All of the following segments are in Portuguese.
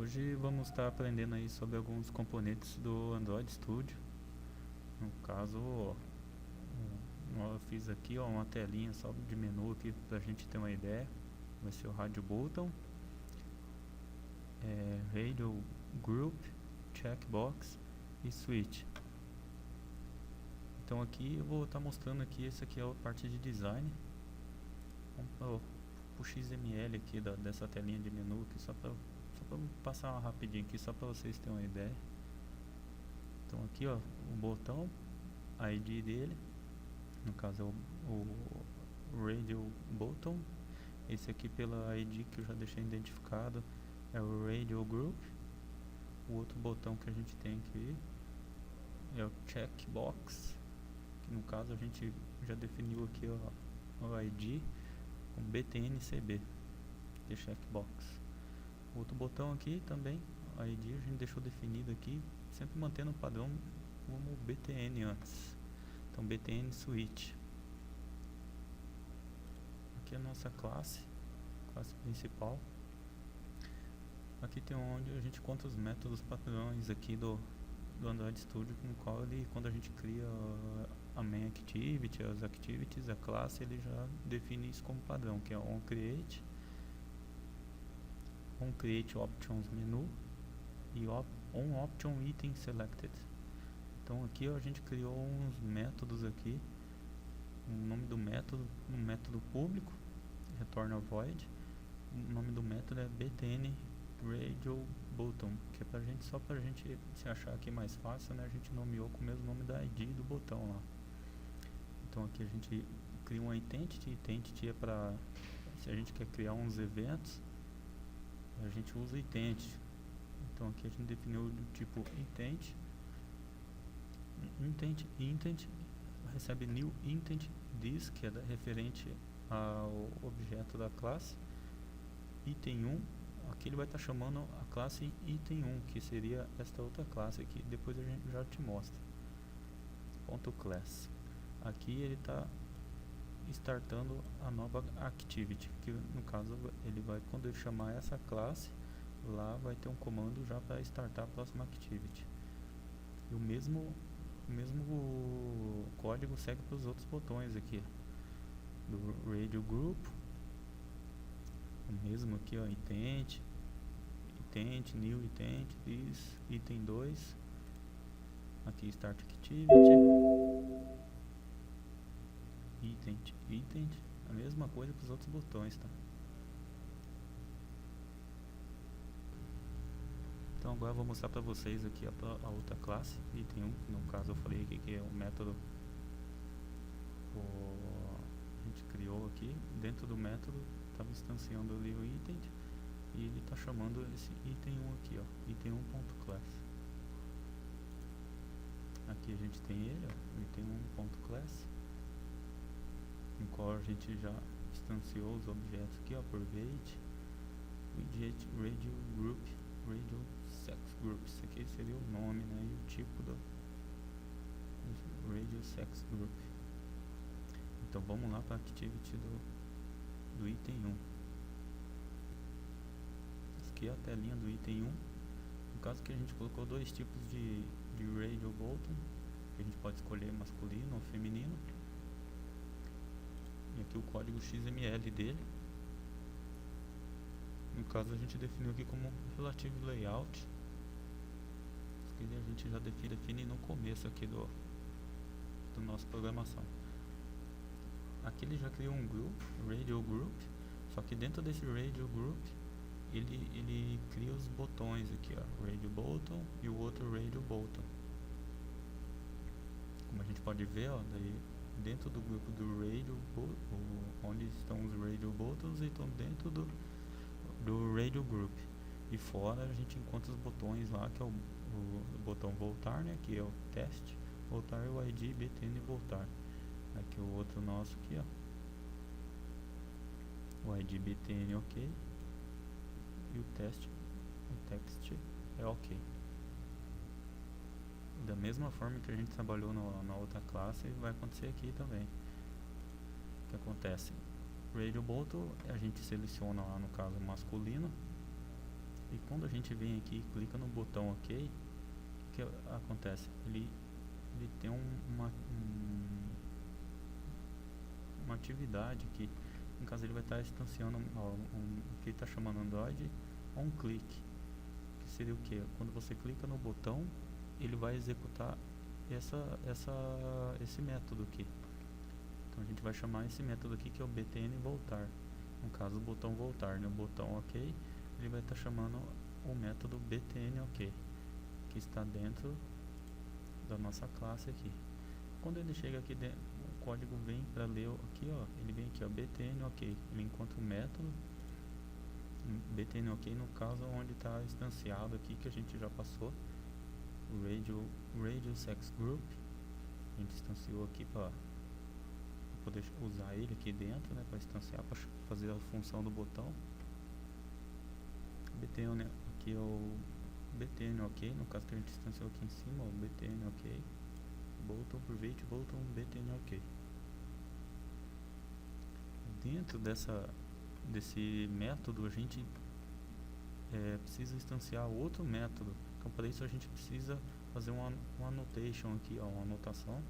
Hoje vamos estar aprendendo aí sobre alguns componentes do Android Studio. No caso, eu fiz aqui uma telinha só de menu aqui pra gente ter uma ideia. Vai ser o Radio Button, Radio Group, Checkbox e Switch. Então aqui eu vou estar mostrando aqui, esse aqui é a parte de design. Vamos pro XML aqui dessa telinha de menu aqui só para passar rapidinho aqui só para vocês terem uma ideia. Então aqui ó, o botão, a ID dele, no caso é o Radio Button. Esse aqui pela ID que eu já deixei identificado é o Radio Group. O outro botão que a gente tem aqui é o Checkbox, que no caso a gente já definiu aqui o ID com BTNCB, de checkbox. Outro botão aqui também, a ID a gente deixou definido aqui, sempre mantendo o padrão como BTN antes. Então BTN Switch. Aqui é a nossa classe principal. Aqui tem onde a gente conta os métodos padrões aqui do Android Studio, no qual ele, quando a gente cria a main activity, as activities, a classe, ele já define isso como padrão, que é onCreate options menu e onOption item selected. Então aqui a gente criou uns métodos aqui, o nome do método, um método público, retorna void, o nome do método é btn radio button, que é só pra gente se achar aqui mais fácil, né? A gente nomeou com o mesmo nome da ID do botão lá. Então aqui a gente cria uma entity é para, se a gente quer criar uns eventos, a gente usa intent. Então aqui a gente definiu do tipo intent recebe new intent this, que é referente ao objeto da classe. Item 1, aqui ele vai estar chamando a classe item 1, que seria esta outra classe aqui, depois a gente já te mostra. .class. Aqui ele está startando a nova activity, que no caso ele vai, quando ele chamar essa classe, lá vai ter um comando já para startar a próxima activity. E o mesmo código segue para os outros botões aqui do Radio Group, o mesmo aqui ó, intent, new intent, this, item 2, aqui start activity, intent, a mesma coisa para os outros botões, tá? Então agora eu vou mostrar para vocês aqui a outra classe, item 1, no caso eu falei aqui que é o método a gente criou aqui, dentro do método estava instanciando ali o item e ele está chamando esse item 1 aqui, ó, item 1.class. Aqui a gente tem ele, ó, item 1.class, no qual a gente já instanciou os objetos aqui, ó, por widget radio group, radio sex group, isso aqui seria o nome, né, e o tipo do radio sex group. Então vamos lá para a activity do item 1. Essa aqui é a telinha do item 1. No caso que a gente colocou dois tipos de radio button, que a gente pode escolher masculino ou feminino. E aqui o código XML dele. No caso a gente definiu aqui como relative layout. Isso aqui a gente já define no começo aqui do nossa programação. Aqui ele já criou um group, radio group, só que dentro desse radio group ele cria os botões aqui, ó, radio button e o outro radio button. Como a gente pode ver, ó, daí dentro do grupo do radio, onde estão os radio buttons, e estão dentro do radio group. E fora a gente encontra os botões lá, que é o botão voltar, né, que é o teste, voltar é o ID btn voltar. Aqui o outro nosso aqui, ó, o ID btn ok e o text é ok. Da mesma forma que a gente trabalhou na outra classe, vai acontecer aqui também. O que acontece? Radio button, a gente seleciona lá no caso masculino, E quando a gente vem aqui e clica no botão OK, o que acontece? Ele tem uma atividade que, no caso, ele vai estar instanciando o que ele está chamando Android onClick, que seria o que? Quando você clica no botão, ele vai executar esse método aqui. Então a gente vai chamar esse método aqui, que é o btn voltar. No caso, o botão voltar, né? O botão OK, ele vai estar chamando o método btn OK, que está dentro da nossa classe aqui. Quando ele chega aqui dentro, o código vem para ler aqui, ó, ele vem aqui, ó, btn OK, ele encontra o método btn OK, no caso onde está instanciado aqui, que a gente já passou, o radio sex group, a gente instanciou aqui para poder usar ele aqui dentro, né, para instanciar, para fazer a função do botão. btn aqui é o btn OK, no caso que a gente instanciou aqui em cima, o btn OK, botão private botão btn OK. Dentro desse método a gente precisa instanciar outro método. Então para isso a gente precisa fazer uma annotation aqui, ó, uma anotação,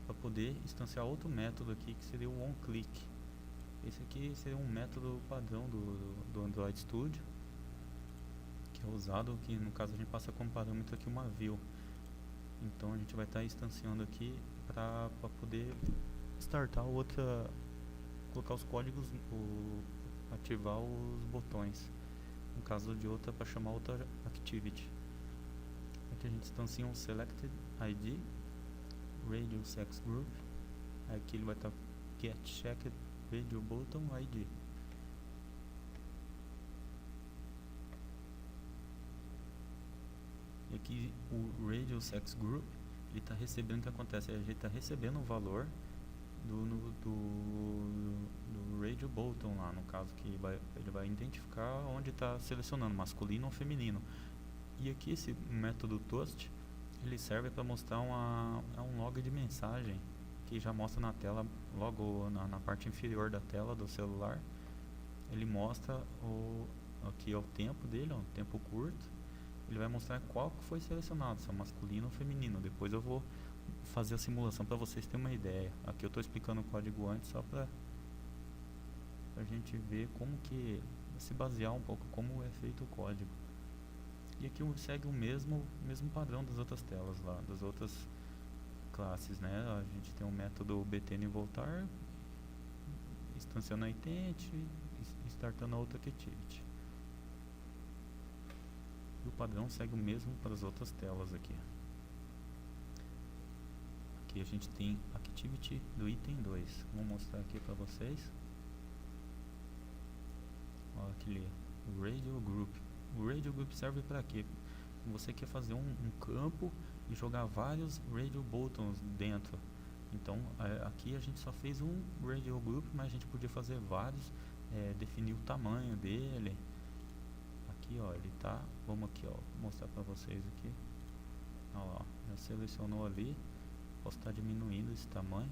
para poder instanciar outro método aqui, que seria o onClick. Esse aqui seria um método padrão do Android Studio, que é usado, que no caso a gente passa como parâmetro aqui uma view. Então a gente vai estar instanciando aqui para poder startar colocar os códigos, ativar os botões. No caso de outra, para chamar outra activity. Aqui a gente instancia um selected ID radio sex group. Aqui ele vai estar get checked radio button ID. E aqui o radio sex group, ele está recebendo, o que acontece? A gente está recebendo o valor do radio button lá, no caso que ele vai identificar onde está selecionando, masculino ou feminino. E aqui esse método toast, ele serve para mostrar um log de mensagem, que já mostra na tela, logo na parte inferior da tela do celular. Ele mostra aqui é o tempo dele, ó, um tempo curto. Ele vai mostrar qual que foi selecionado, se é masculino ou feminino. Depois eu vou fazer a simulação para vocês terem uma ideia. Aqui eu estou explicando o código antes, só para a gente ver como que, se basear um pouco como é feito o código. E aqui segue o mesmo padrão das outras telas lá, das outras classes, né? A gente tem um método btn voltar, instanciando a intent e startando a outra activity. E o padrão segue o mesmo para as outras telas aqui. Aqui a gente tem activity do item 2. Vou mostrar aqui para vocês. Olha aqui, o radio group. O radio group serve para quê? Você quer fazer um campo e jogar vários radio buttons dentro. Então aqui a gente só fez um radio group, mas a gente podia fazer vários, definir o tamanho dele. Aqui, ó, ele tá, vamos aqui, ó, mostrar para vocês aqui. Olha lá, já selecionou ali. Posso estar diminuindo esse tamanho.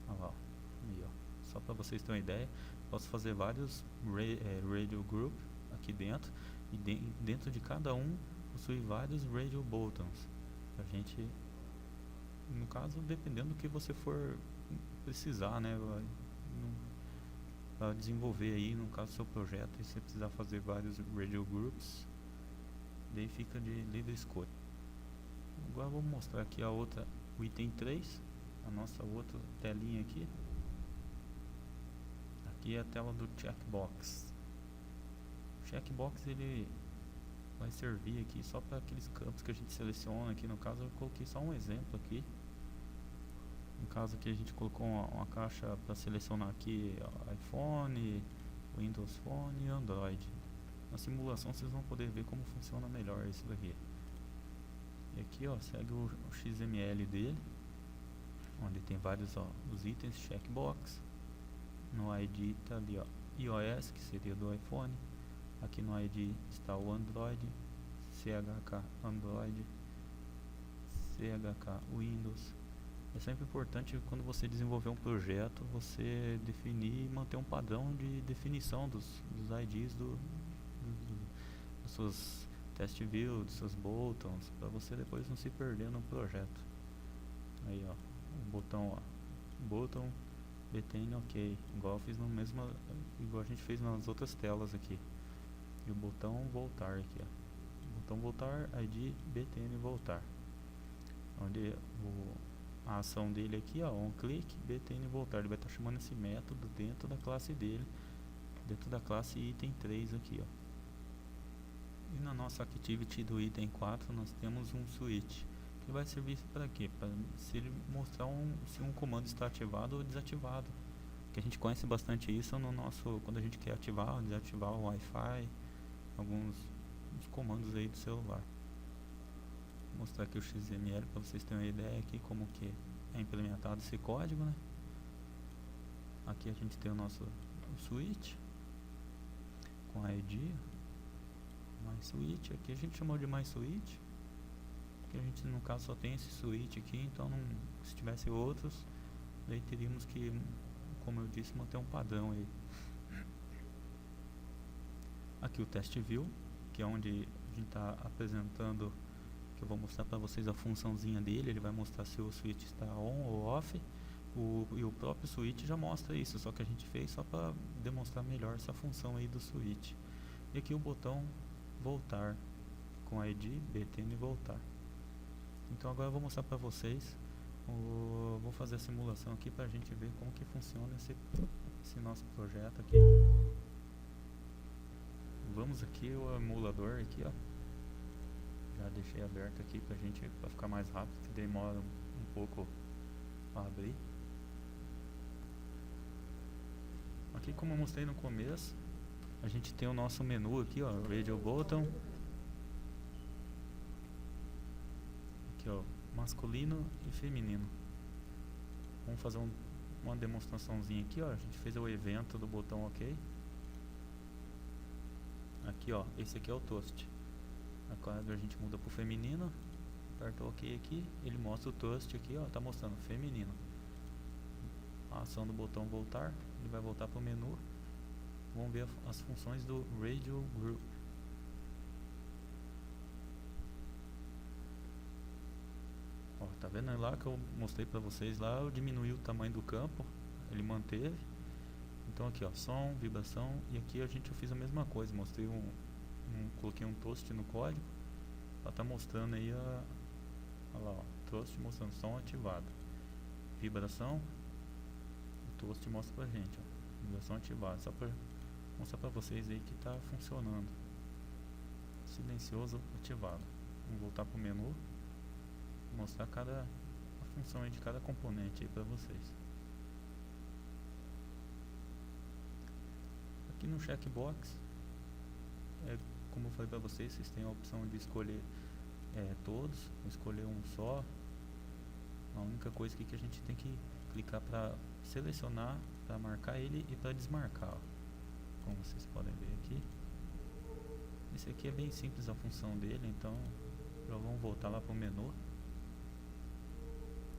Olha lá, aí, ó, só para vocês terem uma ideia. Posso fazer vários radio group aqui dentro, e dentro de cada um possui vários radio buttons. A gente, no caso, dependendo do que você for precisar, né, para desenvolver aí, no caso do seu projeto, e você precisar fazer vários radio groups, daí fica de livre escolha. Agora vou mostrar aqui o item 3, a nossa outra telinha aqui. Aqui é a tela do checkbox. O checkbox ele vai servir aqui só para aqueles campos que a gente seleciona. Aqui no caso eu coloquei só um exemplo aqui. No caso aqui a gente colocou uma caixa para selecionar aqui iPhone, Windows Phone e Android. Na simulação vocês vão poder ver como funciona melhor isso daqui. E aqui, ó, segue o XML dele, onde tem vários, ó, os itens checkbox. No ID está ali, ó, iOS, que seria do iPhone. Aqui no ID está o Android, CHK Android, CHK Windows. É sempre importante, quando você desenvolver um projeto, você definir e manter um padrão de definição dos IDs dos seus test view, dos seus buttons, para você depois não se perder no projeto. Aí ó, o botão, ó, button btn ok, igual a gente fez nas outras telas aqui. E o botão voltar aqui, ó, botão voltar, id btn voltar, onde a ação dele aqui, ó, onClick btn voltar, ele vai estar chamando esse método dentro da classe dele, dentro da classe item 3 aqui, ó. E na nossa activity do item 4 nós temos um switch, que vai servir para quê? Para se ele mostrar se um comando está ativado ou desativado, que a gente conhece bastante isso no nosso, quando a gente quer ativar ou desativar o Wi-Fi, alguns comandos aí do celular. Vou mostrar aqui o XML para vocês terem uma ideia aqui como que é implementado esse código, né? Aqui a gente tem o nosso switch com a ID MySwitch, aqui a gente chamou de MySwitch, que a gente no caso só tem esse switch aqui, então não, se tivesse outros, daí teríamos que, como eu disse, manter um padrão aí. Aqui o test view, que é onde a gente está apresentando, que eu vou mostrar para vocês a funçãozinha dele. Ele vai mostrar se o switch está on ou off, e o próprio switch já mostra isso, só que a gente fez só para demonstrar melhor essa função aí do switch. E aqui o botão voltar com a ID btn voltar. Então agora eu vou mostrar para vocês, vou fazer a simulação aqui para a gente ver como que funciona esse nosso projeto aqui. Vamos aqui o emulador aqui, ó, já deixei aberto aqui para ficar mais rápido, que demora um pouco para abrir. Aqui, como eu mostrei no começo, a gente tem o nosso menu aqui, ó, Radio Button. Aqui, ó, masculino e feminino. Vamos fazer uma demonstraçãozinha aqui, ó. A gente fez o evento do botão OK. Aqui, ó, esse aqui é o toast. Agora a gente muda pro feminino, aperta o OK aqui, ele mostra o toast aqui, ó, tá mostrando feminino. A ação do botão voltar, ele vai voltar pro menu. Vamos ver as funções do Radio Group. Ó, tá vendo lá que eu mostrei pra vocês lá, eu diminui o tamanho do campo, ele manteve. Então aqui, ó, som, vibração, e aqui eu fiz a mesma coisa, mostrei coloquei um toast no código, ela tá mostrando aí olha lá, ó, toast mostrando som ativado, vibração, o toast mostra pra gente, ó, vibração ativada, só pra mostrar pra vocês aí que tá funcionando. Silencioso ativado. Vamos voltar pro menu, mostrar a função aí de cada componente aí pra vocês. Aqui no checkbox, como eu falei para vocês têm a opção de escolher todos, ou escolher um só. A única coisa aqui que a gente tem que clicar para selecionar, para marcar ele e para desmarcar, ó. Como vocês podem ver aqui, esse aqui é bem simples a função dele. Então já vamos voltar lá para o menu,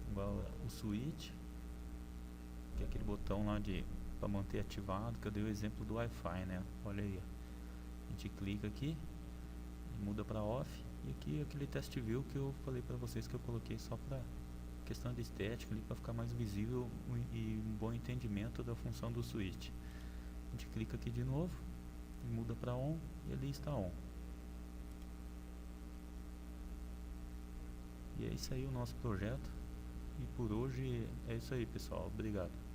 igual o switch, que é aquele botão lá para manter ativado, que eu dei o exemplo do Wi-Fi, né? Olha aí, a gente clica aqui e muda para off, e aqui aquele test view que eu falei para vocês que eu coloquei só para questão de estética, para ficar mais visível e um bom entendimento da função do switch. A gente clica aqui de novo e muda para on, e ali está on. E é isso aí o nosso projeto, e por hoje é isso aí, pessoal. Obrigado.